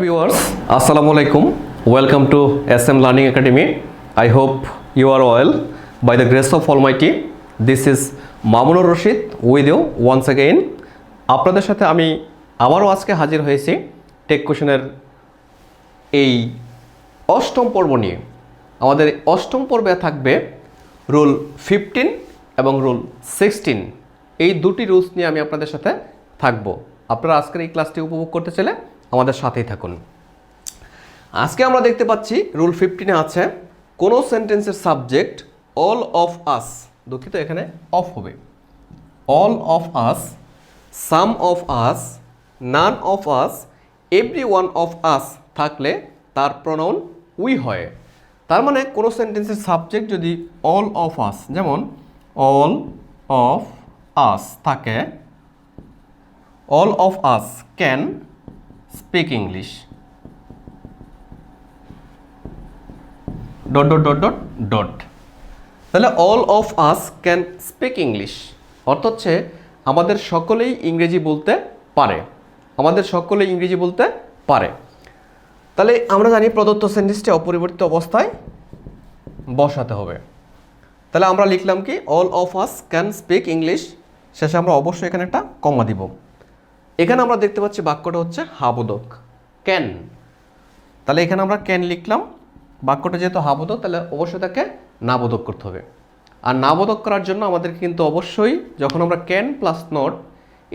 viewers, Assalamu alaikum. Welcome to SM Learning Academy. I hope you are well. By the grace of Almighty, this is Mamunur Rashid with you once again. আপনাদের সাথে আমি আবারও আজকে হাজির হয়েছি take কোশ্চেনের এই অষ্টম পর্ব নিয়ে। আমাদের অষ্টম পর্বে থাকবে রুল 15 এবং রুল 16। এই দুটি রুলস নিয়ে আমি আপনাদের সাথে থাকবো। আপনারা আজকের এই ক্লাসটি উপভোগ করতে চাইলে আমাদের সাথেই থাকুন। আজকে আমরা দেখতে পাচ্ছি রুল 15-এ আছে কোন সেন্টেন্সের সাবজেক্ট অল অফ আস, দুঃখিত এখানে অফ হবে, all of us, some of us, none of us, every one of us থাকলে তার প্রনাউন উই হয়। তার মানে কোন সেন্টেন্সের সাবজেক্ট যদি অল অফ আস, যেমন অল অফ আস থাকে, all of us can speak English dot dot dot dot dot তাহলে all of us can speak English অর্থ হচ্ছে আমাদের সকলেই ইংরেজি বলতে পারে, আমাদের সকলেই ইংরেজি বলতে পারে। তাহলে আমরা জানি প্রদত্ত সেন্টেন্সটি অপরিবর্তিত অবস্থায় বসাতে হবে। তাহলে আমরা লিখলাম কি all of us can speak English, শেষে আমরা অবশ্যই এখানে একটা কমা দিব। এখানে আমরা দেখতে পাচ্ছি বাক্যটা হচ্ছে হাবোধক, ক্যান। তাহলে এখানে আমরা ক্যান লিখলাম, বাক্যটা যেহেতু হাবোধক তাহলে অবশ্যই তাকে নাবোধক করতে হবে। আর নাবোধক করার জন্য আমাদেরকে কিন্তু অবশ্যই যখন আমরা ক্যান প্লাস নট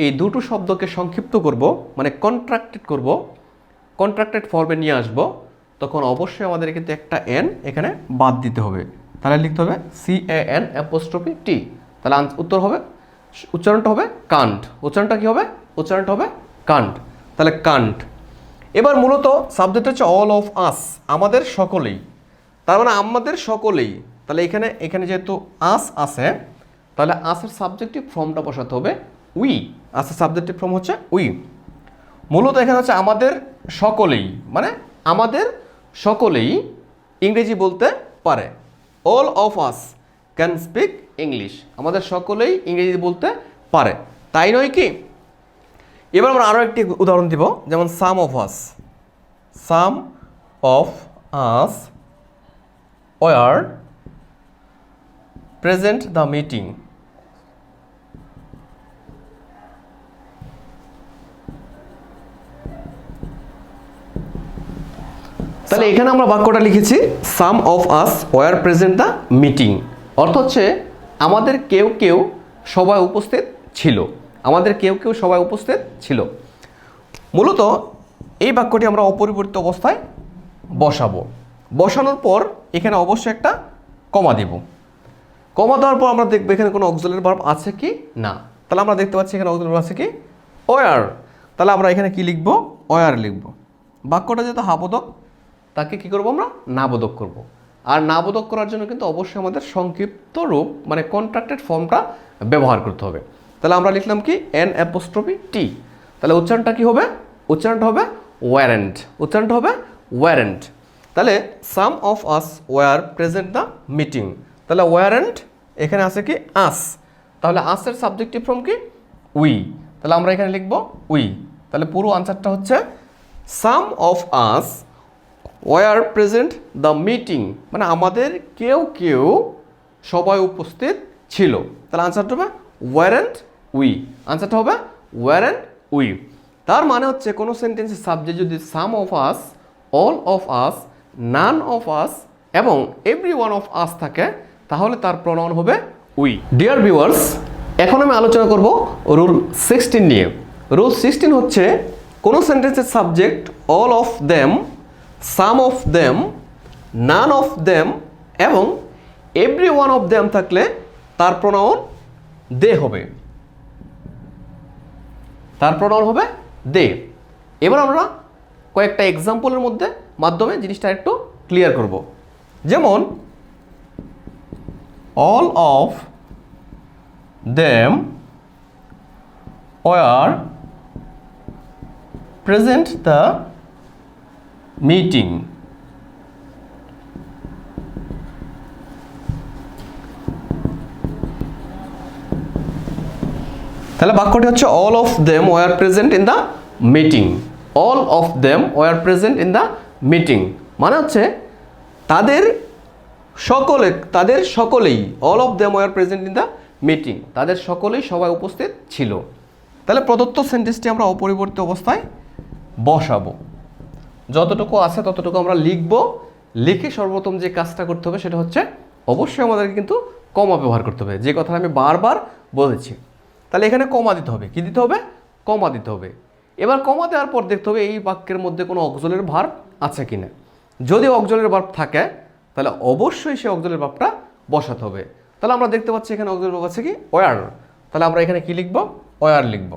এই দুটো শব্দকে সংক্ষিপ্ত করব, মানে কন্ট্রাক্টেড করব, কন্ট্রাক্টেড ফর্মে নিয়ে আসব, তখন অবশ্যই আমাদের কিন্তু একটা এন এখানে বাদ দিতে হবে। তাহলে লিখতে হবে CAN''T। তাহলে উত্তর হবে, উচ্চারণটা হবে কান্ট। উচ্চারণটা কি হবে? উচ্চারণটা হবে কান্ট। তাহলে কান্ট। এবার মূলত সাবজেক্ট হচ্ছে অল অফ আস, আমাদের সকলেই। তার মানে আমাদের সকলেই। তাহলে এখানে যেহেতু আস আছে, তাহলে আসের সাবজেক্টিভ ফর্মটা বসাতে হবে উই। আসের সাবজেক্টিভ ফর্ম হচ্ছে উই। মূলত এখানে হচ্ছে আমাদের সকলেই, মানে আমাদের সকলেই ইংরেজি বলতে পারে। All of us can speak English, আমাদের সকলেই ইংরেজি বলতে পারে, তাই নয় কি? এবার আমরা আরও একটি উদাহরণ দিব, যেমন some of us, some of us were present the meeting. তাহলে এখানে আমরা বাক্যটা লিখেছি some of us were present the meeting, অর্থ হচ্ছে আমাদের কেউ কেউ সবাই উপস্থিত ছিল, আমাদের কেউ কেউ সবাই উপস্থিত ছিল। মূলত এই বাক্যটি আমরা অপরিবর্তিত অবস্থায় বসাবো। বসানোর পর এখানে অবশ্যই একটা কমা দিব। কমা দেওয়ার পর আমরা দেখবো এখানে কোনো অক্সিলারি ভার্ব আছে কি না। তাহলে আমরা দেখতে পাচ্ছি এখানে অক্সিলারি ভার্ব আছে কি, ওয়ার। তাহলে আমরা এখানে কি লিখব? ওয়ার লিখব। বাক্যটা যেহেতু হাবোধক, তাকে কি করব আমরা? নাবোধক করব। আর নাবোধক করার জন্য কিন্তু অবশ্যই আমাদের সংক্ষিপ্ত রূপ, মানে কন্ট্রাক্টেড ফর্মটা ব্যবহার করতে হবে। তাহলে আমরা লিখলাম কি N''T। তাহলে উচ্চারণটা কি হবে? উচ্চারণটা হবে ওয়ারেন্ট। উচ্চারণটা হবে ওয়ারেন্ট। তাহলে some of us were present the meeting. তাহলে ওয়ারেন্ট এখানে আছে কি আস, তাহলে আসের সাবজেক্টিভ ফর্ম কি উই। তাহলে আমরা এখানে লিখব উই। তাহলে পুরো আনসারটা হচ্ছে some of us were present the meeting, মানে আমাদের কেউ কেউ সবাই উপস্থিত ছিল। তাহলে আনসারটা হবে ওয়ারেন্ট উই। আনসারটা হবে ওয়ারেন্ট উই। তার মানে হচ্ছে কোনো সেন্টেন্সের সাবজেক্ট যদি some of us, all of us, none of us এবং এভরি ওয়ান অফ আস থাকে, তাহলে তার প্রনাউন হবে উই। ডিয়ার ভিউয়ার্স, এখন আমি আলোচনা করব রুল 16 নিয়ে। রুল 16 হচ্ছে কোনো সেন্টেন্সের subject all of them, some of them, none of them এবং এভরি ওয়ান অফ দেম থাকলে তার প্রনাউন দে হবে, তার প্রনাউন হবে দে। এবার আমরা কয়েকটা এক্সাম্পলের মাধ্যমে জিনিসটা একটু ক্লিয়ার করব। যেমন all of them were present the meeting. তাহলে বাক্যটি হচ্ছে all of them were present in the meeting. All of them were present in the meeting, মানে হচ্ছে তাদের সকলেই all of them were present in the meeting, তাদের সকলেই সবাই উপস্থিত ছিল। তাহলে প্রদত্ত সেন্টেন্সটি আমরা অপরিবর্তিত অবস্থায় বসাবো, যতটুকু আছে ততটুকু আমরা লিখব। লিখে সর্বপ্রথম যে কাজটা করতে হবে সেটা হচ্ছে অবশ্যই আমাদেরকে কিন্তু কমা ব্যবহার করতে হবে, যে কথাটা আমি বারবার বলেছি। তাহলে এখানে কমা দিতে হবে, কি দিতে হবে? কমা দিতে হবে। এবার কমা দেওয়ার পর দেখতে হবে এই বাক্যের মধ্যে কোনো অক্সিলারি ভার্ব আছে কিনা। যদি অক্সিলারি ভার্ব থাকে তাহলে অবশ্যই সেই অক্সিলারি ভার্বটা বসাতে হবে। তাহলে আমরা দেখতে পাচ্ছি এখানে অক্সিলারি ভার্ব আছে কি? ওয়ার। তাহলে আমরা এখানে কি লিখব? ওয়ার লিখব।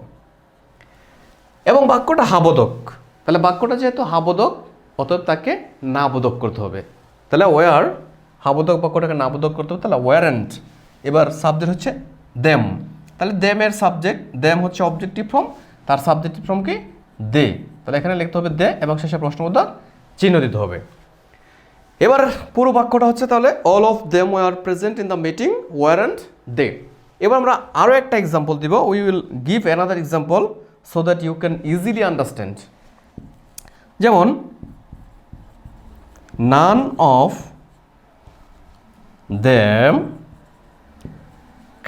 এবং বাক্যটা হাবোধক, তাহলে বাক্যটা যেহেতু হাবোধক অতএব তাকে নাবোধক করতে হবে। তাহলে ওয়ার, হাবোধক বাক্যটাকে নাবোধক করতে হবে, তাহলে ওয়ারেন্ট। এবার সাবজেক্ট হচ্ছে দেম, তাহলে দেমের সাবজেক্ট, দেম হচ্ছে অবজেক্টিভ ফর্ম, তার সাবজেক্টিভ ফর্ম কি? দে। তাহলে এখানে লিখতে হবে দে এবং শেষে প্রশ্নবোধক চিহ্ন দিতে হবে। এবার পুরো বাক্যটা হচ্ছে তাহলে all of them were present in the meeting weren't they. এবার আমরা আরও একটা এক্সাম্পল দিব, we will give another example so that you can easily understand. যেমন none of them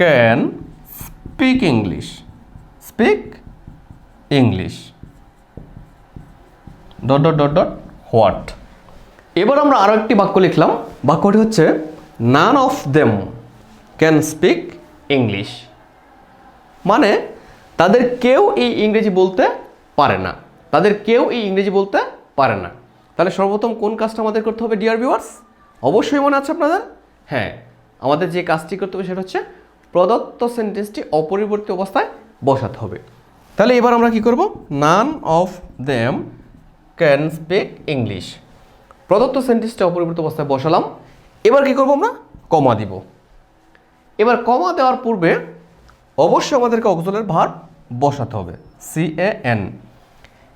can speak English. Speak English. ... What? এবার আমরা আরো একটি বাক্য লিখলাম, বাক্যটি হচ্ছে none of them can speak English, মানে তাদের কেউ এই ইংরেজি বলতে পারে না, তাদের কেউ এই ইংরেজি বলতে পারে না। তাহলে সর্বপ্রথম কোন কাজটা আমাদের করতে হবে ডিয়ার ভিউয়ার্স? অবশ্যই মনে আছে আপনাদের? হ্যাঁ, আমাদের যে কাজটি করতে হবে সেটা হচ্ছে প্রদত্ত সেন্টেন্সটি অপরিবর্তিত অবস্থায় বসাতে হবে। তাহলে এবার আমরা কি করব? None of them can speak English, প্রদত্ত সেন্টেন্সটি অপরিবর্তিত অবস্থায় বসালাম। এবার কি করব? আমরা কমা দিব। এবার কমা দেওয়ার পূর্বে অবশ্যই আমাদেরকে অক্সিলারি ভার্ব বসাতে হবে, CAN।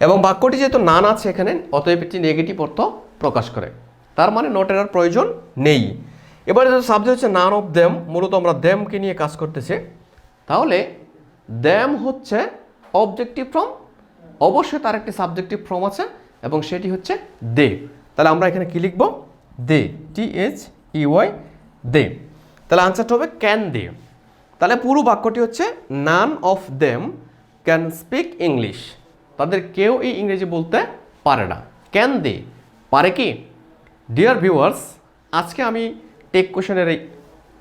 এবং বাক্যটি যেহেতু নান আছে এখানে, অতএব একটি নেগেটিভ অর্থ প্রকাশ করে, তার মানে নটের আর প্রয়োজন নেই। এবারে সাবজেক্ট হচ্ছে নান অফ দেম, মূলত আমরা দেমকে নিয়ে কাজ করতেছি। তাহলে দেম হচ্ছে অবজেক্টিভ ফর্ম, অবশ্যই তার একটি সাবজেক্টিভ ফর্ম আছে এবং সেটি হচ্ছে দে। তাহলে আমরা এখানে কি লিখব? দে, THEY, দে। তাহলে আনসারটা হবে ক্যান দে। তাহলে পুরো বাক্যটি হচ্ছে none of them can speak English, তাদের কেউ এই ইংরেজি বলতে পারে না। ক্যান দে, পারে কি? ডিয়ার ভিউয়ার্স, আজকে আমি টেক কোশ্চেনের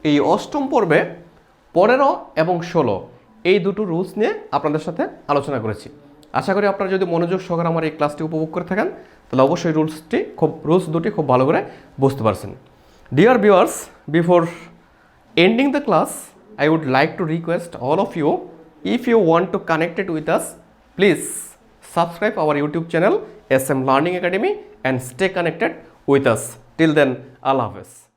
এই অষ্টম পর্বে 15 এবং 16 এই দুটো রুলস নিয়ে আপনাদের সাথে আলোচনা করেছি। আশা করি আপনারা যদি মনোযোগ সহকারে আমার এই ক্লাসটি উপভোগ করে থাকেন তাহলে অবশ্যই রুলস দুটি খুব ভালো করে বুঝতে পারছেন। Dear viewers, before ending the class, I would like to request all of you, if you want to connect it with us, please subscribe our YouTube channel SM Learning Academy and stay connected with us. Till then, Allah Hafiz.